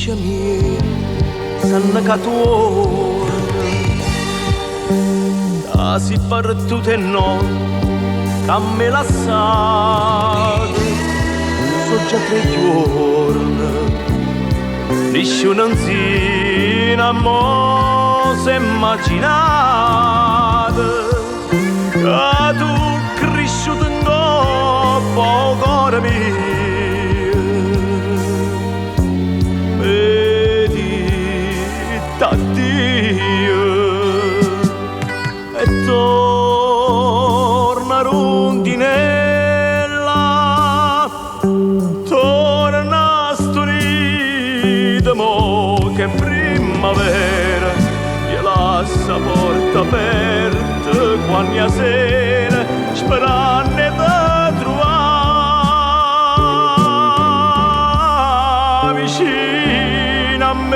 Amici miei, sanno che tu si partute e no, che me lasciate, sono già 3 giorni, liscio non si innamora, immaginate, che tu cresciuto in dopo cuore mio, vedi t'addio. Torna rondinella, torna stonita, mo che primavera, gli lascia porta aperta quando sera, sperando di trovare vicino a me.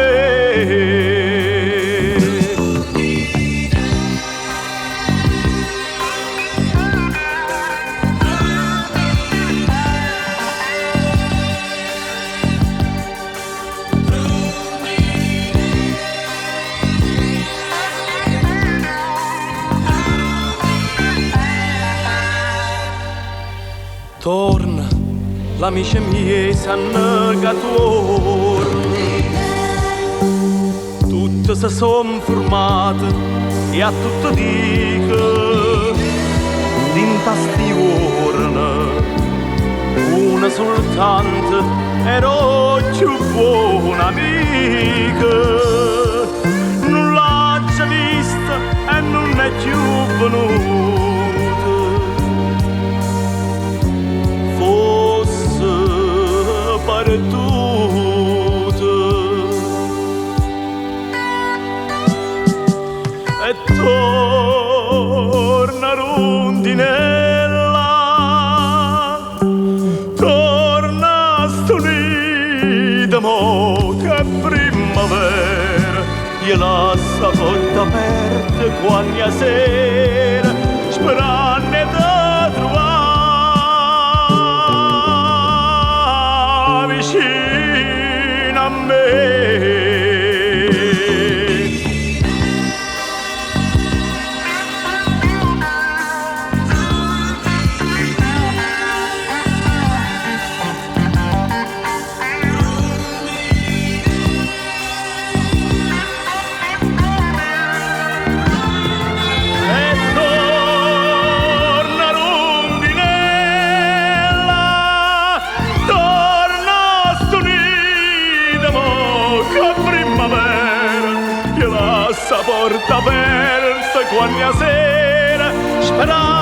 Torna, l'amici miei sanno che torni. Tutte si son formate e a tutto dico dinta stiorna. Una soltanto ero più buona amica. Non l'ho già vista e non è più venuta. E torna rondinella, torna stonita, mo che primavera, gli lascia porta aperta quando sera, sperando di trovare vicino a me. Porta aperta quando sera, sperando